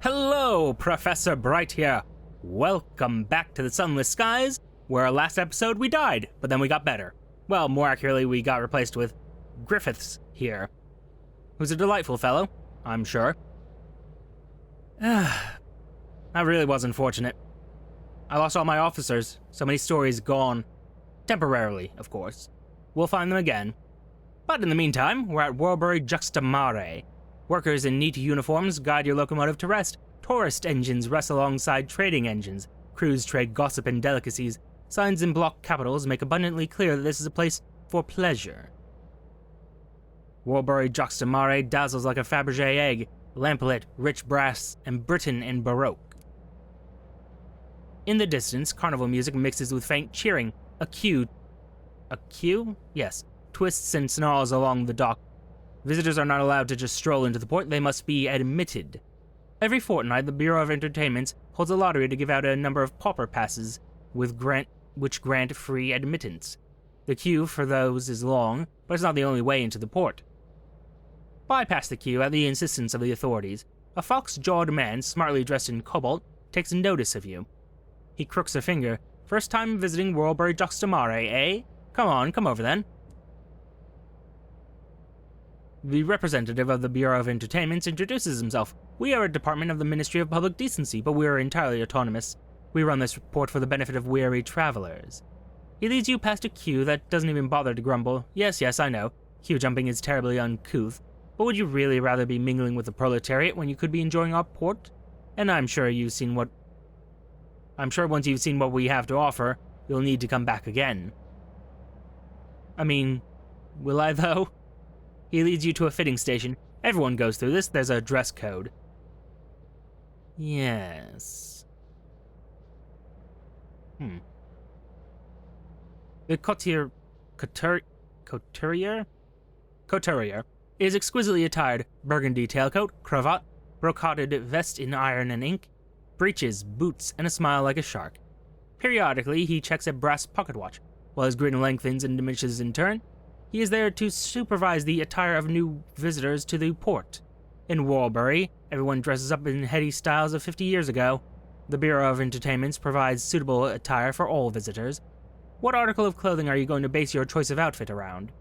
Hello, Professor Bright here. Welcome back to the Sunless Skies, where last episode we died, but then we got better. Well, more accurately, we got replaced with Griffiths here, who's a delightful fellow, I'm sure. That really was unfortunate. I lost all my officers, so many stories gone. Temporarily, of course. We'll find them again. But in the meantime, we're at Worlebury-Juxta-Mare. Workers in neat uniforms guide your locomotive to rest. Tourist engines rest alongside trading engines. Crews trade gossip and delicacies. Signs in block capitals make abundantly clear that this is a place for pleasure. Worlebury-Juxta-Mare dazzles like a Fabergé egg, lamplit, rich brass, and Britain in Baroque. In the distance, carnival music mixes with faint cheering. A queue? Yes. Twists and snarls along the dock. Visitors are not allowed to just stroll into the port, they must be admitted. Every fortnight, the Bureau of Entertainments holds a lottery to give out a number of pauper passes, which grant free admittance. The queue for those is long, but it's not the only way into the port. Bypass the queue at the insistence of the authorities. A fox-jawed man, smartly dressed in cobalt, takes notice of you. He crooks a finger. First time visiting Worlebury-Juxta-Mare, eh? Come on, come over then. The representative of the Bureau of Entertainments introduces himself. We are a department of the Ministry of Public Decency, but we are entirely autonomous. We run this report for the benefit of weary travelers. He leads you past a queue that doesn't even bother to grumble. Yes, I know. Queue jumping is terribly uncouth. But would you really rather be mingling with the proletariat when you could be enjoying our port? And I'm sure once you've seen what we have to offer, you'll need to come back again. I mean, will I though? He leads you to a fitting station. Everyone goes through this, there's a dress code. Yes. The couturier is exquisitely attired, burgundy tailcoat, cravat, brocaded vest in iron and ink, breeches, boots, and a smile like a shark. Periodically, he checks a brass pocket watch. While his grin lengthens and diminishes in turn, he is there to supervise the attire of new visitors to the port. In Worelbury, everyone dresses up in heady styles of 50 years ago. The Bureau of Entertainments provides suitable attire for all visitors. What article of clothing are you going to base your choice of outfit around?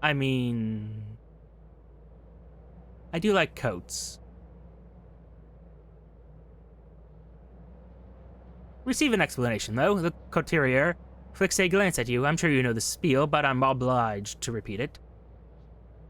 I mean, I do like coats. Receive an explanation, though. The couturier flicks a glance at you. I'm sure you know the spiel, but I'm obliged to repeat it.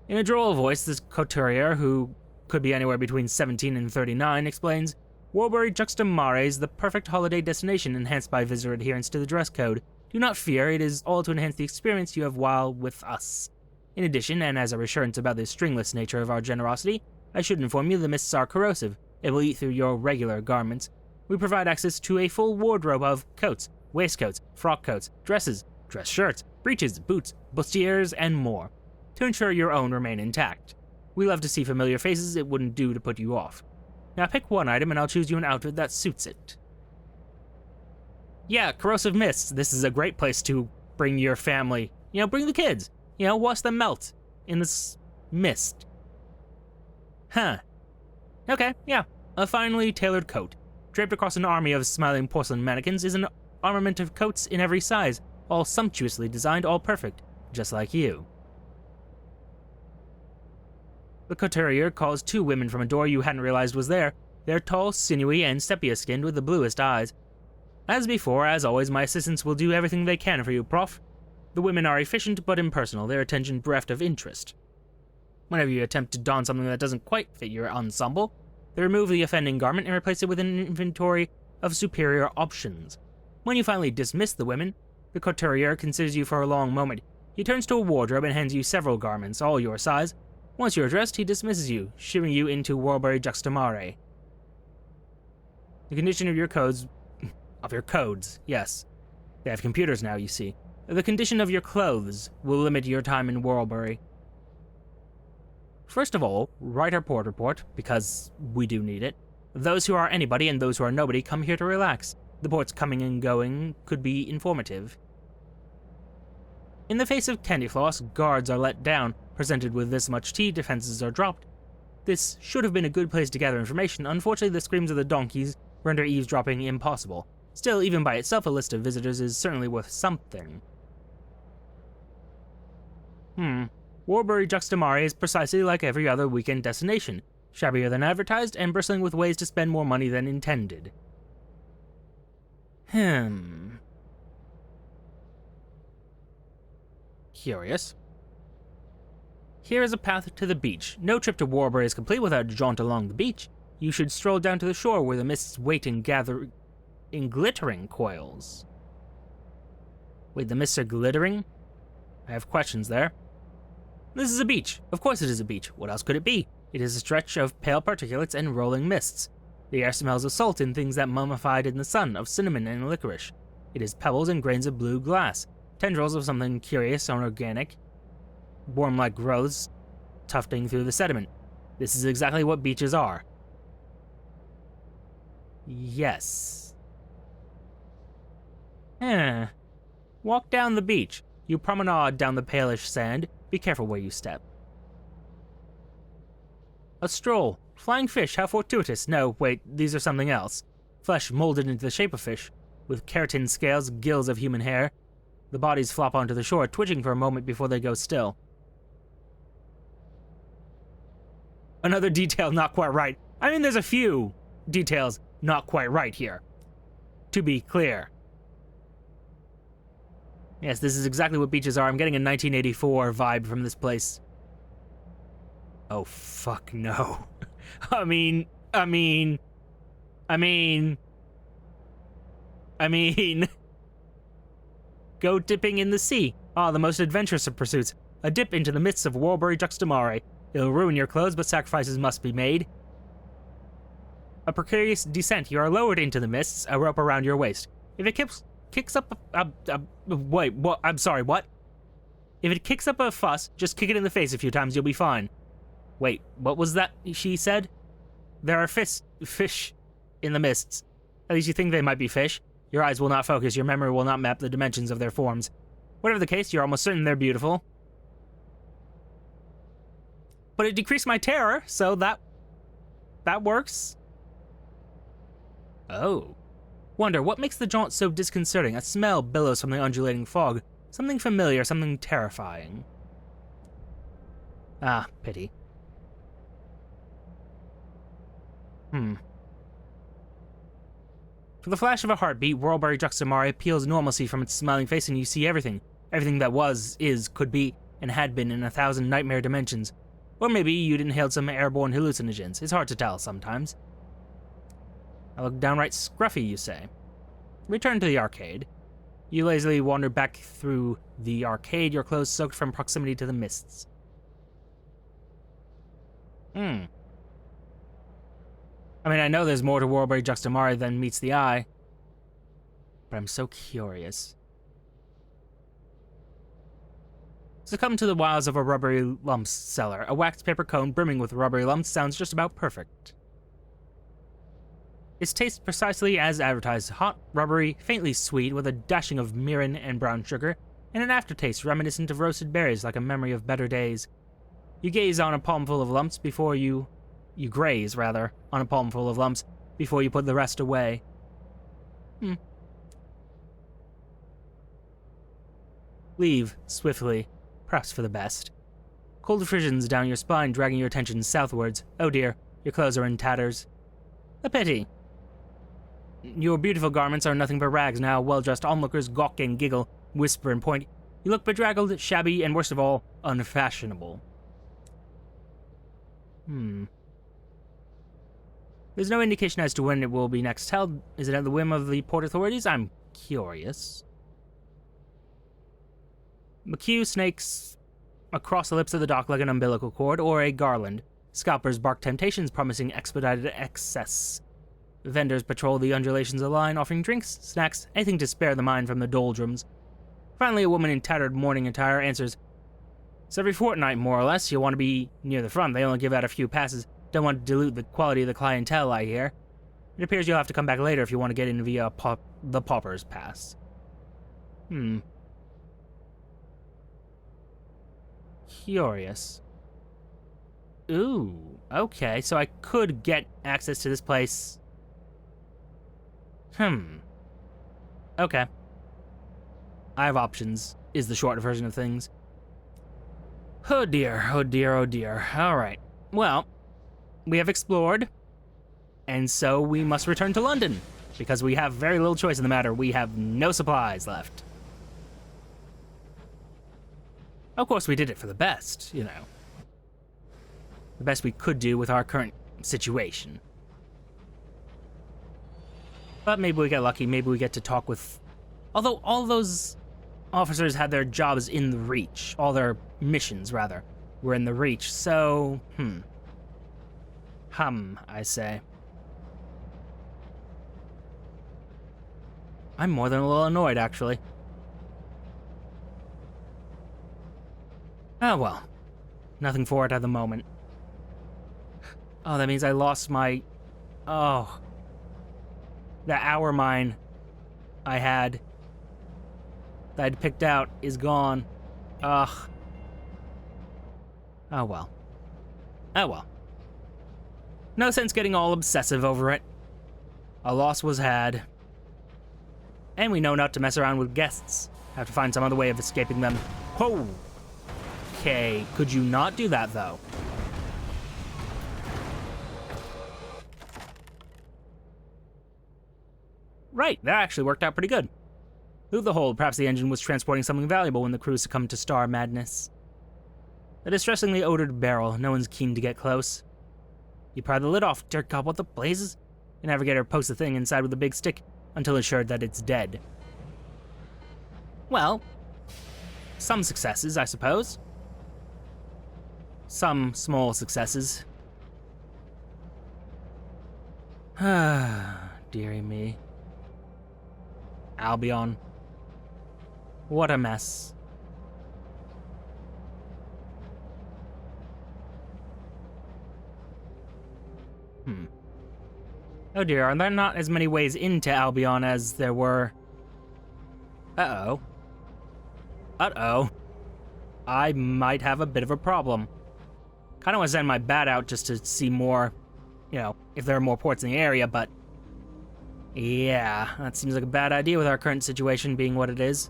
In a droll voice, this couturier, who could be anywhere between 17 and 39, explains, Worlebury-Juxta-Mare is the perfect holiday destination enhanced by visitor adherence to the dress code. Do not fear, it is all to enhance the experience you have while with us. In addition, and as a reassurance about the stringless nature of our generosity, I should inform you the mists are corrosive. It will eat through your regular garments. We provide access to a full wardrobe of coats, waistcoats, frock coats, dresses, dress shirts, breeches, boots, bustiers, and more, to ensure your own remain intact. We love to see familiar faces, it wouldn't do to put you off. Now pick one item and I'll choose you an outfit that suits it. Yeah, corrosive mists. This is a great place to bring your family. Bring the kids. Watch them melt in this mist. Okay, yeah. A finely tailored coat. Draped across an army of smiling porcelain mannequins is an armament of coats in every size, all sumptuously designed, all perfect, just like you. The couturier calls two women from a door you hadn't realized was there. They're tall, sinewy, and sepia-skinned with the bluest eyes. As before, as always, my assistants will do everything they can for you, Prof. The women are efficient but impersonal, their attention bereft of interest. Whenever you attempt to don something that doesn't quite fit your ensemble, they remove the offending garment and replace it with an inventory of superior options. When you finally dismiss the women, the couturier considers you for a long moment. He turns to a wardrobe and hands you several garments, all your size. Once you're dressed, he dismisses you, shooing you into Worlebury-Juxta-Mare. The condition of your codes, yes. They have computers now, you see. The condition of your clothes will limit your time in Worlebury. First of all, write our port report, because we do need it. Those who are anybody and those who are nobody come here to relax. The port's coming and going could be informative. In the face of candy floss, guards are let down, Presented with this much tea, defenses are dropped. This should have been a good place to gather information. Unfortunately, the screams of the donkeys render eavesdropping impossible. Still, even by itself, a list of visitors is certainly worth something. Worlebury-Juxta-Mare is precisely like every other weekend destination, shabbier than advertised and bristling with ways to spend more money than intended. Curious. Here is a path to the beach. No trip to Worelbury is complete without a jaunt along the beach. You should stroll down to the shore where the mists wait and gather in glittering coils. Wait, the mists are glittering? I have questions there. This is a beach. Of course it is a beach. What else could it be? It is a stretch of pale particulates and rolling mists. The air smells of salt and things that mummified in the sun, of cinnamon and licorice. It is pebbles and grains of blue glass, tendrils of something curious and organic, worm-like growths tufting through the sediment. This is exactly what beaches are. Yes. Walk down the beach. You promenade down the palish sand. Be careful where you step. A stroll. Flying fish, how fortuitous. No, wait, these are something else. Flesh molded into the shape of fish, with keratin scales, gills of human hair. The bodies flop onto the shore, twitching for a moment before they go still. Another detail not quite right. I mean, there's a few details not quite right here. To be clear. Yes, this is exactly what beaches are. I'm getting a 1984 vibe from this place. Oh, fuck no. I mean... Go dipping in the sea. Ah, the most adventurous of pursuits. A dip into the midst of Worlebury-Juxta-Mare. It'll ruin your clothes, but sacrifices must be made. A precarious descent. You are lowered into the mists, a rope around your waist. If it kicks up wait, what? I'm sorry, what? If it kicks up a fuss, just kick it in the face a few times, you'll be fine. Wait, what was that she said? There are fish in the mists. At least you think they might be fish. Your eyes will not focus, your memory will not map the dimensions of their forms. Whatever the case, you're almost certain they're beautiful. But it decreased my terror, so that works. Oh. Wonder, what makes the jaunt so disconcerting? A smell billows from the undulating fog. Something familiar, something terrifying. Ah, pity. For the flash of a heartbeat, Worlebury-Juxta-Mare peels normalcy from its smiling face and you see everything. Everything that was, is, could be, and had been in 1,000 nightmare dimensions. Or maybe you'd inhaled some airborne hallucinogens. It's hard to tell sometimes. I look downright scruffy, you say. Return to the arcade. You lazily wander back through the arcade, your clothes soaked from proximity to the mists. I mean, I know there's more to Worlebury-Juxta-Mare than meets the eye, but I'm so curious. Succumb to the wiles of a rubbery lumps cellar. A waxed paper cone brimming with rubbery lumps sounds just about perfect. Its taste precisely as advertised, hot, rubbery, faintly sweet, with a dashing of mirin and brown sugar, and an aftertaste reminiscent of roasted berries like a memory of better days. You gaze on a palmful of lumps before you graze, rather, on a palmful of lumps before you put the rest away. Leave, swiftly, perhaps for the best. Cold frissions down your spine, dragging your attention southwards. Oh dear, your clothes are in tatters. A pity. Your beautiful garments are nothing but rags now. Well-dressed onlookers gawk and giggle, whisper and point. You look bedraggled, shabby, and worst of all, unfashionable. There's no indication as to when it will be next held. Is it at the whim of the port authorities? I'm curious. McHugh snakes across the lips of the dock like an umbilical cord or a garland. Scalpers bark temptations promising expedited access. Vendors patrol the undulations of the line, offering drinks, snacks, anything to spare the mind from the doldrums. Finally, a woman in tattered morning attire answers, "It's every fortnight, more or less. You'll want to be near the front. They only give out a few passes. Don't want to dilute the quality of the clientele, I hear. It appears you'll have to come back later if you want to get in via the Pauper's Pass." Curious. Ooh, okay, so I could get access to this place. Okay. I have options, is the short version of things. Oh dear, oh dear, oh dear. Alright. Well, we have explored, and so we must return to London, because we have very little choice in the matter. We have no supplies left. Of course, we did it for the best, you know. The best we could do with our current situation. But maybe we get lucky, maybe we get to talk with... Although all those officers had their jobs in the Reach, all their missions, rather, were in the Reach, so, I say. I'm more than a little annoyed, actually. Oh well. Nothing for it at the moment. Oh, that means I lost my... Oh. The hour mine I had that I'd picked out is gone. Ugh. Oh well. Oh well. No sense getting all obsessive over it. A loss was had. And we know not to mess around with guests. Have to find some other way of escaping them. Whoa! Okay, could you not do that, though? Right, that actually worked out pretty good. Through the hole, perhaps the engine was transporting something valuable when the crew succumbed to star madness. A distressingly odored barrel, no one's keen to get close. You pry the lid off, dear God, what the blazes? The navigator pokes the thing inside with a big stick until assured that it's dead. Well, some successes, I suppose. Some small successes. Ah, dearie me. Albion. What a mess. Oh dear, are there not as many ways into Albion as there were... Uh-oh. Uh-oh. I might have a bit of a problem. Kinda want to send my bat out just to see more, you know, if there are more ports in the area, but... Yeah, that seems like a bad idea with our current situation being what it is.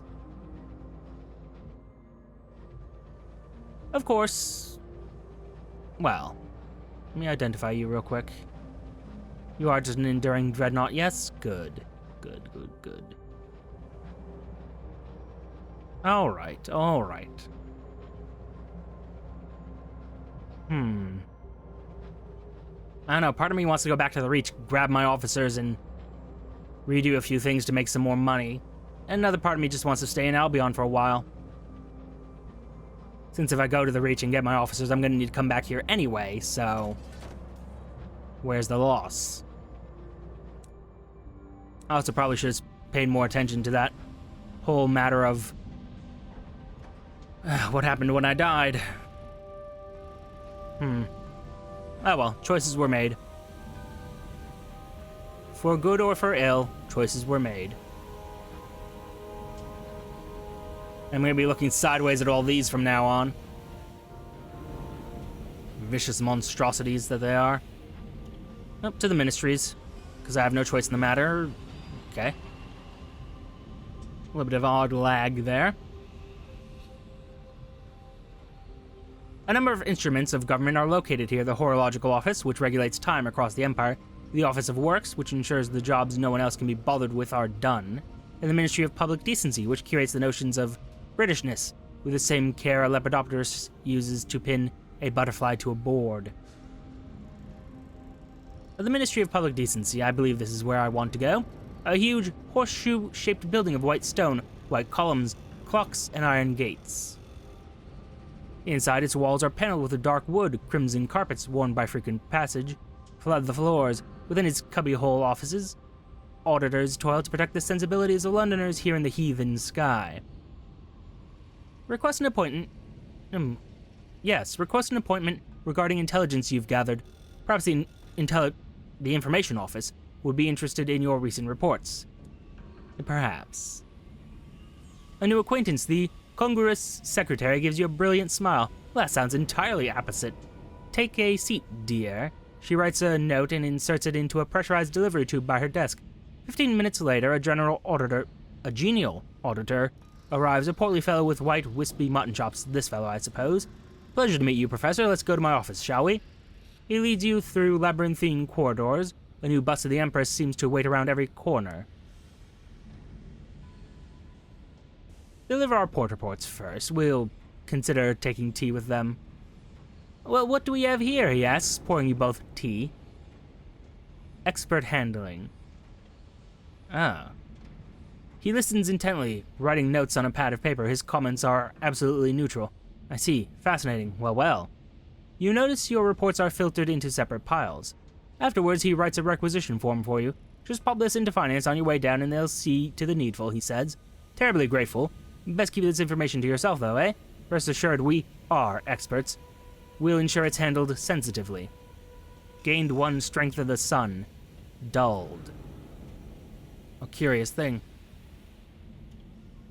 Of course... Well, let me identify you real quick. You are just an enduring dreadnought, yes? Good. Good, good, good. Alright, alright. I don't know, part of me wants to go back to the Reach, grab my officers, and redo a few things to make some more money. And another part of me just wants to stay in Albion for a while. Since if I go to the Reach and get my officers, I'm gonna need to come back here anyway, so... Where's the loss? I also probably should have paid more attention to that whole matter of... what happened when I died. Oh well, choices were made. For good or for ill, choices were made. I'm gonna be looking sideways at all these from now on. Vicious monstrosities that they are. Up to the ministries, because I have no choice in the matter. Okay. A little bit of odd lag there. A number of instruments of government are located here. The Horrorlogical Office, which regulates time across the Empire. The Office of Works, which ensures the jobs no one else can be bothered with are done. And the Ministry of Public Decency, which curates the notions of Britishness, with the same care a lepidopterist uses to pin a butterfly to a board. The Ministry of Public Decency, I believe this is where I want to go. A huge horseshoe-shaped building of white stone, white columns, clocks, and iron gates. Inside, its walls are paneled with a dark wood, crimson carpets worn by frequent passage flood the floors. Within its cubbyhole offices, auditors toil to protect the sensibilities of Londoners here in the heathen sky. Request an appointment. Yes, request an appointment regarding intelligence you've gathered. Perhaps the information office would be interested in your recent reports. Perhaps. A new acquaintance, the congruous secretary, gives you a brilliant smile. Well, that sounds entirely opposite. Take a seat, dear. She writes a note and inserts it into a pressurized delivery tube by her desk. 15 minutes later, a genial auditor, arrives, a portly fellow with white, wispy mutton chops. This fellow, I suppose. Pleasure to meet you, Professor. Let's go to my office, shall we? He leads you through labyrinthine corridors. The new bust of the Empress seems to wait around every corner. Deliver our port reports first. We'll consider taking tea with them. Well, what do we have here, he asks, pouring you both tea. Expert handling. Ah. He listens intently, writing notes on a pad of paper. His comments are absolutely neutral. I see. Fascinating. Well, well. You notice your reports are filtered into separate piles. Afterwards, he writes a requisition form for you. Just pop this into finance on your way down and they'll see to the needful, he says. Terribly grateful. Best keep this information to yourself, though, eh? Rest assured, we are experts. We'll ensure it's handled sensitively. Gained 1 strength of the sun. Dulled. A curious thing.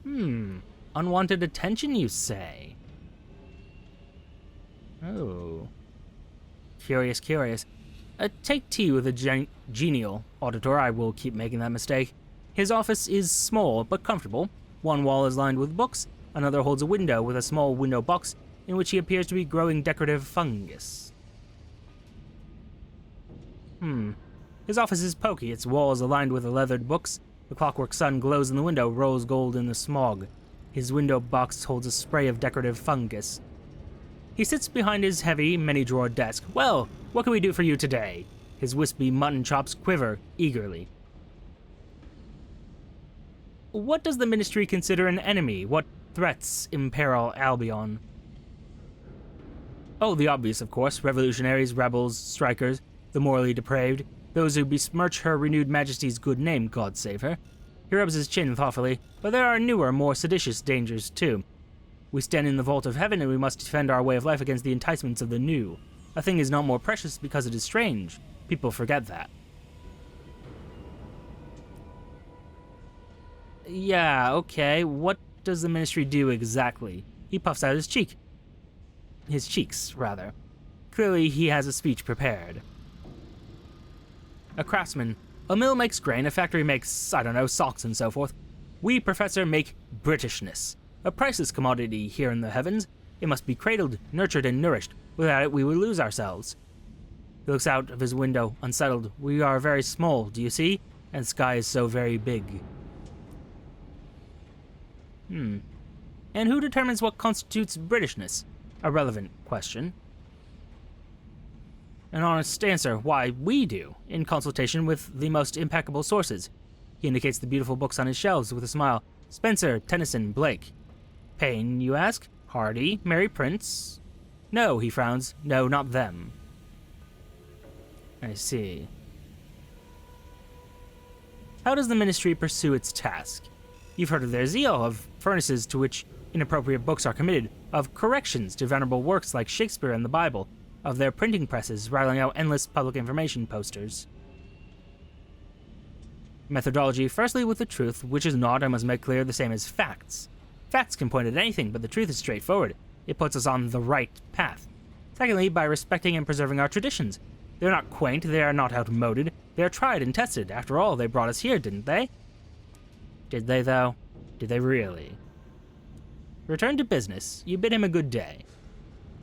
Unwanted attention, you say? Oh. Curious, curious. Take tea with a genial auditor. I will keep making that mistake. His office is small, but comfortable. One wall is lined with books, another holds a window with a small window box in which he appears to be growing decorative fungus. His office is poky, its walls aligned with leathered books. The clockwork sun glows in the window, rose gold in the smog. His window box holds a spray of decorative fungus. He sits behind his heavy, many-drawer desk. Well, what can we do for you today? His wispy mutton chops quiver eagerly. What does the Ministry consider an enemy? What threats imperil Albion? Oh, the obvious, of course. Revolutionaries, rebels, strikers, the morally depraved. Those who besmirch her renewed majesty's good name, God save her. He rubs his chin thoughtfully. But there are newer, more seditious dangers, too. We stand in the vault of heaven, and we must defend our way of life against the enticements of the new. A thing is not more precious because it is strange. People forget that. Yeah, okay. What does the Ministry do exactly? He puffs out his cheek. His cheeks, rather. Clearly, he has a speech prepared. A craftsman. A mill makes grain, a factory makes, I don't know, socks and so forth. We, Professor, make Britishness. A priceless commodity here in the heavens. It must be cradled, nurtured, and nourished. Without it, we would lose ourselves. He looks out of his window, unsettled. We are very small, do you see? And the sky is so very big. And who determines what constitutes Britishness? A relevant question. An honest answer. Why, we do, in consultation with the most impeccable sources. He indicates the beautiful books on his shelves with a smile. Spencer, Tennyson, Blake. Payne, you ask? Hardy, Mary Prince? No, he frowns. No, not them. I see. How does the Ministry pursue its task? You've heard of their zeal, of furnaces to which inappropriate books are committed, of corrections to venerable works like Shakespeare and the Bible, of their printing presses rattling out endless public information posters. Methodology, firstly with the truth, which is not, I must make clear, the same as facts. Facts can point at anything, but the truth is straightforward. It puts us on the right path. Secondly, by respecting and preserving our traditions. They're not quaint, they are not outmoded, they are tried and tested. After all, they brought us here, didn't they? Did they, though? Did they really? Return to business. You bid him a good day.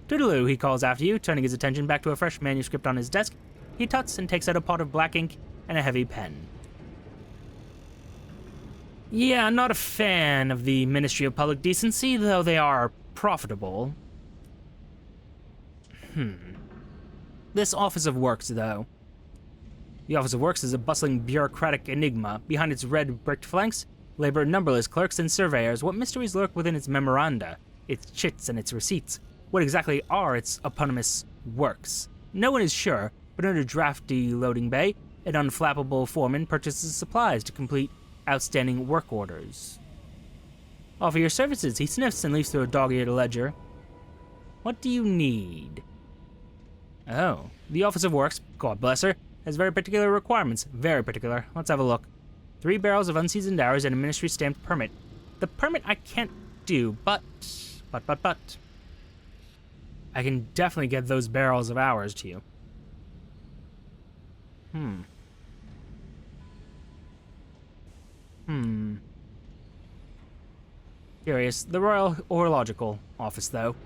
Toodaloo, he calls after you, turning his attention back to a fresh manuscript on his desk. He tuts and takes out a pot of black ink and a heavy pen. Yeah, I'm not a fan of the Ministry of Public Decency, though they are profitable. This Office of Works, though. The Office of Works is a bustling bureaucratic enigma. Behind its red bricked flanks labor numberless clerks and surveyors. What mysteries lurk within its memoranda, its chits, and its receipts? What exactly are its eponymous works? No one is sure, but in a drafty loading bay, an unflappable foreman purchases supplies to complete outstanding work orders. Offer your services, he sniffs and leaves through a dog-eared ledger. What do you need? Oh, the Office of Works, God bless her, has very particular requirements. Very particular. Let's have a look. 3 barrels of unseasoned hours and a ministry-stamped permit. The permit I can't do, but... I can definitely get those barrels of ours to you. Curious. The Royal Horrological Office, though.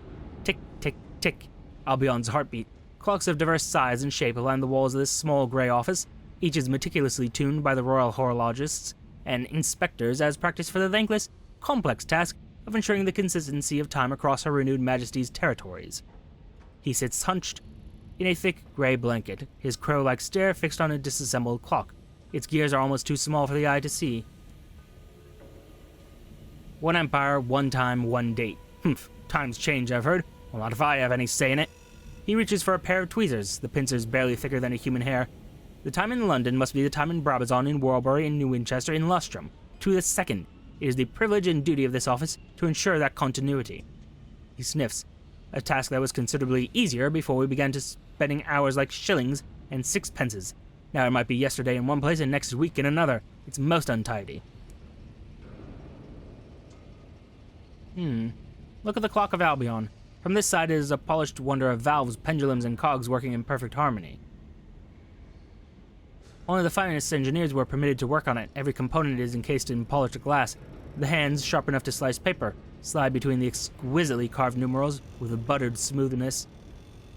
Tick, tick, tick. Albion's heartbeat. Clocks of diverse size and shape line the walls of this small gray office. Each is meticulously tuned by the royal horologists and inspectors as practice for the thankless, complex task of ensuring the consistency of time across Her Renewed Majesty's territories. He sits hunched in a thick gray blanket, his crow-like stare fixed on a disassembled clock. Its gears are almost too small for the eye to see. One empire, one time, one date. Times change, I've heard. Well, not if I have any say in it. He reaches for a pair of tweezers, the pincers barely thicker than a human hair. The time in London must be the time in Brabazon, in Worelbury, in New Winchester, in Lustrum. To the second. It is the privilege and duty of this office to ensure that continuity. He sniffs. A task that was considerably easier before we began to spending hours like shillings and sixpences. Now it might be yesterday in one place and next week in another. It's most untidy. Look at the clock of Albion. From this side it is a polished wonder of valves, pendulums, and cogs working in perfect harmony. Only the finest engineers were permitted to work on it. Every component is encased in polished glass. The hands, sharp enough to slice paper, slide between the exquisitely carved numerals with a buttered smoothness.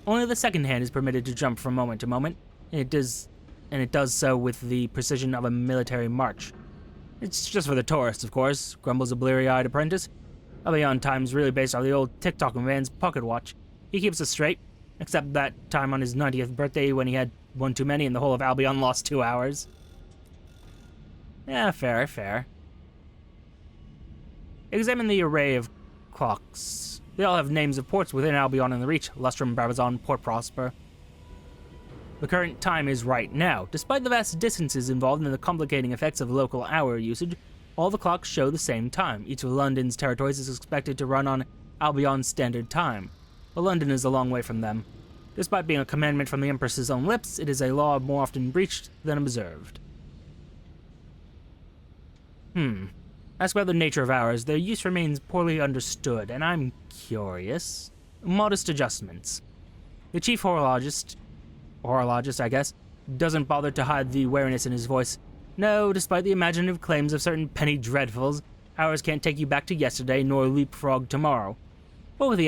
Only the second hand is permitted to jump from moment to moment, and it does so with the precision of a military march. It's just for the tourists, of course, grumbles a bleary-eyed apprentice. Albion time's really based on the old tick-tock man's pocket watch. He keeps us straight, except that time on his 90th birthday when he had one too many and the whole of Albion lost 2 hours. Yeah, fair, fair. Examine the array of clocks. They all have names of ports within Albion and the Reach: Lustrum, Brabazon, Port Prosper. The current time is right now. Despite the vast distances involved in the complicating effects of local hour usage, all the clocks show the same time. Each of London's territories is expected to run on Albion's standard time, but London is a long way from them. Despite being a commandment from the Empress's own lips, it is a law more often breached than observed. As about the nature of hours, their use remains poorly understood, and I'm curious. Modest adjustments. The chief horologist, I guess, doesn't bother to hide the wariness in his voice. No, despite the imaginative claims of certain penny dreadfuls, hours can't take you back to yesterday nor leapfrog tomorrow. But with the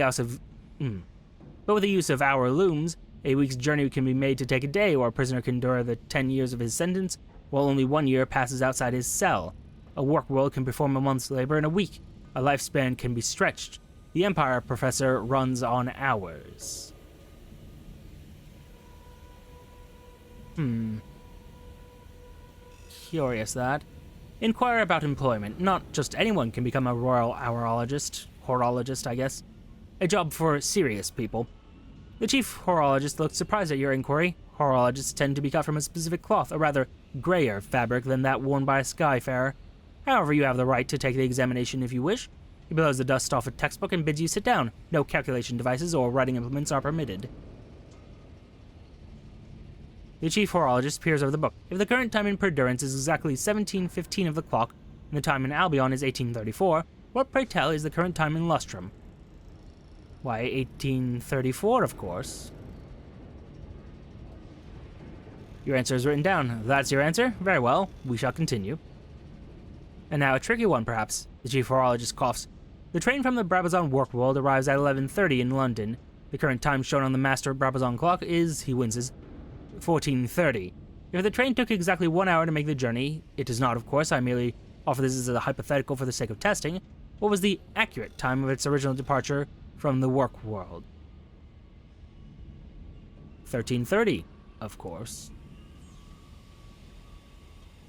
use of hour looms, a week's journey can be made to take a day, or a prisoner can endure the 10 years of his sentence, while only 1 year passes outside his cell. A work world can perform a month's labor in a week. A lifespan can be stretched. The Empire, Professor, runs on hours. Curious that. Inquire about employment. Not just anyone can become a royal horologist, I guess. A job for serious people. The chief horologist looked surprised at your inquiry. Horologists tend to be cut from a specific cloth, a rather grayer fabric than that worn by a skyfarer. However, you have the right to take the examination if you wish. He blows the dust off a textbook and bids you sit down. No calculation devices or writing implements are permitted. The chief horologist peers over the book. If the current time in Perdurance is exactly 17:15 of the clock, and the time in Albion is 18:34, what, pray tell, is the current time in Lustrum? Why, 18:34, of course. Your answer is written down. That's your answer? Very well. We shall continue. And now a tricky one, perhaps. The chief horologist coughs. The train from the Brabazon work world arrives at 11:30 in London. The current time shown on the master Brabazon clock is, he winces, 14:30. If the train took exactly 1 hour to make the journey, it does not, of course, I merely offer this as a hypothetical for the sake of testing, what was the accurate time of its original departure from the work world? 13:30, of course.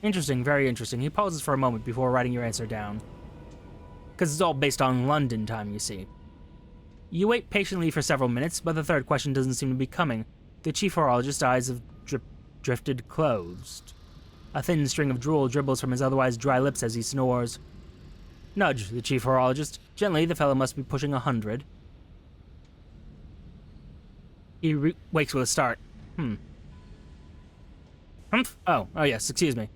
Interesting, very interesting. He pauses for a moment before writing your answer down. Because it's all based on London time, you see. You wait patiently for several minutes, but the third question doesn't seem to be coming. The chief horologist's eyes have drifted closed. A thin string of drool dribbles from his otherwise dry lips as he snores. Nudge the chief horologist. Gently, the fellow must be pushing 100. He wakes with a start. Humph? Oh yes, excuse me.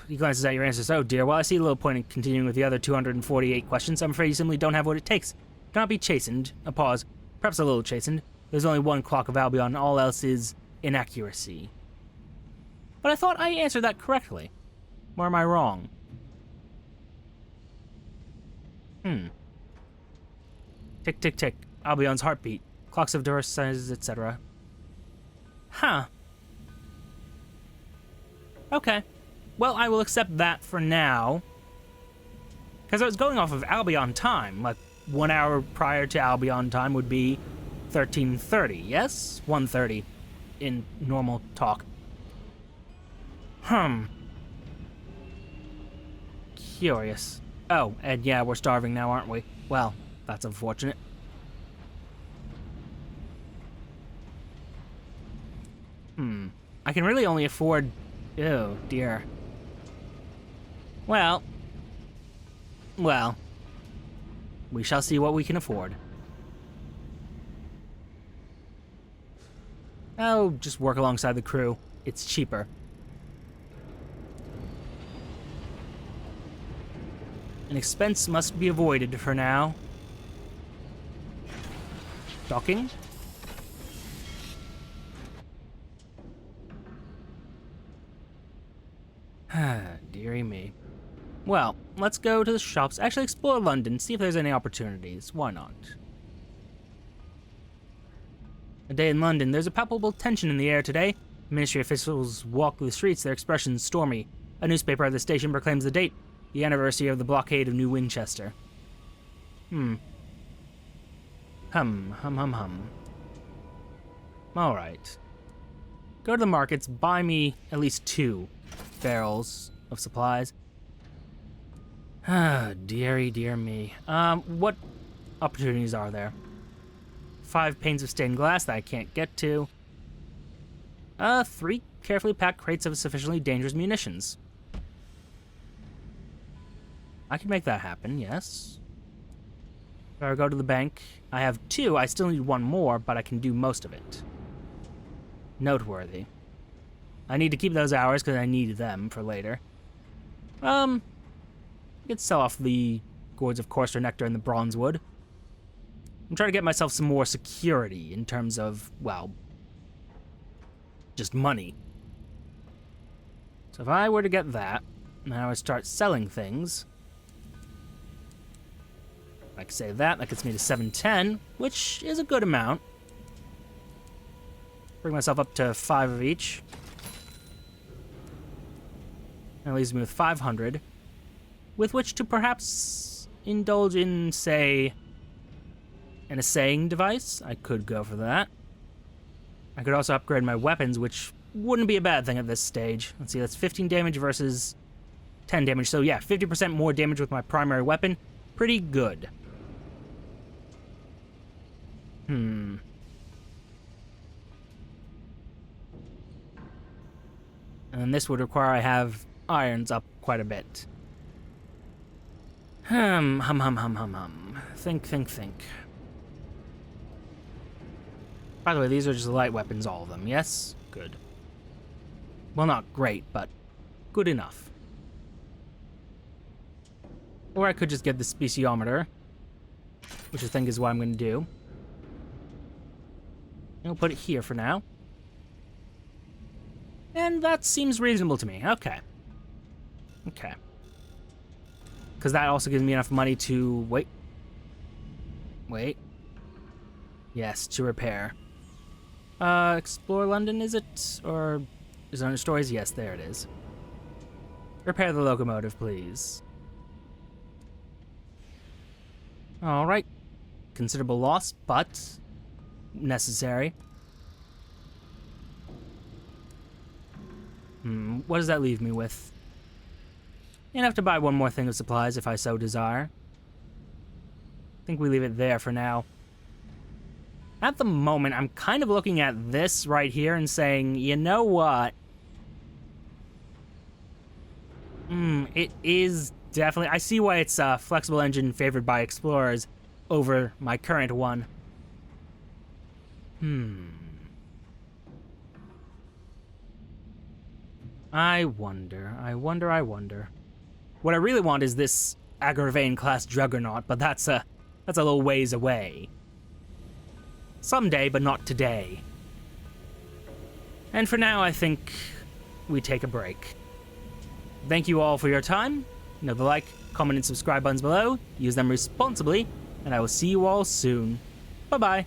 He glances at your answers. Oh dear, well I see a little point in continuing with the other 248 questions. I'm afraid you simply don't have what it takes. Cannot be chastened. A pause. perhaps a little chastened. There's only one clock of Albion, all else is inaccuracy. But I thought I answered that correctly. Or am I wrong? Tick, tick, tick. Albion's heartbeat. Clocks of diverse sizes, etc. Huh. Okay. Well, I will accept that for now. Because I was going off of Albion time. Like, 1 hour prior to Albion time would be 13:30, yes? 1:30 in normal talk. Curious. Oh, and yeah, we're starving now, aren't we? Well, that's unfortunate. I can really only afford... Oh, dear. Well, we shall see what we can afford. Oh, just work alongside the crew. It's cheaper. An expense must be avoided for now. Docking? Dearie me. Well, let's go to the shops. Actually, explore London, see if there's any opportunities. Why not? A day in London. There's a palpable tension in the air today. Ministry officials walk the streets, their expressions stormy. A newspaper at the station proclaims the date, the anniversary of the blockade of New Winchester. Hum. Alright. Go to the markets, buy me at least 2 barrels of supplies. Dearie, dear me. What opportunities are there? 5 panes of stained glass that I can't get to. 3 carefully packed crates of sufficiently dangerous munitions. I can make that happen, yes. If I go to the bank, I have 2. I still need 1 more, but I can do most of it. Noteworthy. I need to keep those hours because I need them for later. I could sell off the gourds of coarser nectar and the bronze wood. I'm trying to get myself some more security in terms of, well, just money. So if I were to get that, and I would start selling things, I could say that gets me to 710, which is a good amount. Bring myself up to 5 of each. That leaves me with 500, with which to perhaps indulge in, say, an assaying device. I could go for that. I could also upgrade my weapons, which wouldn't be a bad thing at this stage. Let's see, that's 15 damage versus 10 damage. So yeah, 50% more damage with my primary weapon. Pretty good. And then this would require I have irons up quite a bit. Think. By the way, these are just light weapons, all of them, yes? Good. Well, not great, but good enough. Or I could just get the speciometer, which I think is what I'm going to do. And we'll put it here for now. And that seems reasonable to me. Okay. Because that also gives me enough money to... Wait. Yes, to repair. Explore London, is it? Or is there any stories? Yes, there it is. Repair the locomotive, please. Alright. Considerable loss, but necessary. What does that leave me with? Enough to buy 1 more thing of supplies if I so desire. I think we leave it there for now. At the moment, I'm kind of looking at this right here and saying, you know what? It is definitely... I see why it's a flexible engine favored by explorers over my current one. I wonder. What I really want is this Agravain class Juggernaut, but that's a little ways away. Someday, but not today. And for now, I think we take a break. Thank you all for your time. Know the like, comment, and subscribe buttons below. Use them responsibly, and I will see you all soon. Bye-bye.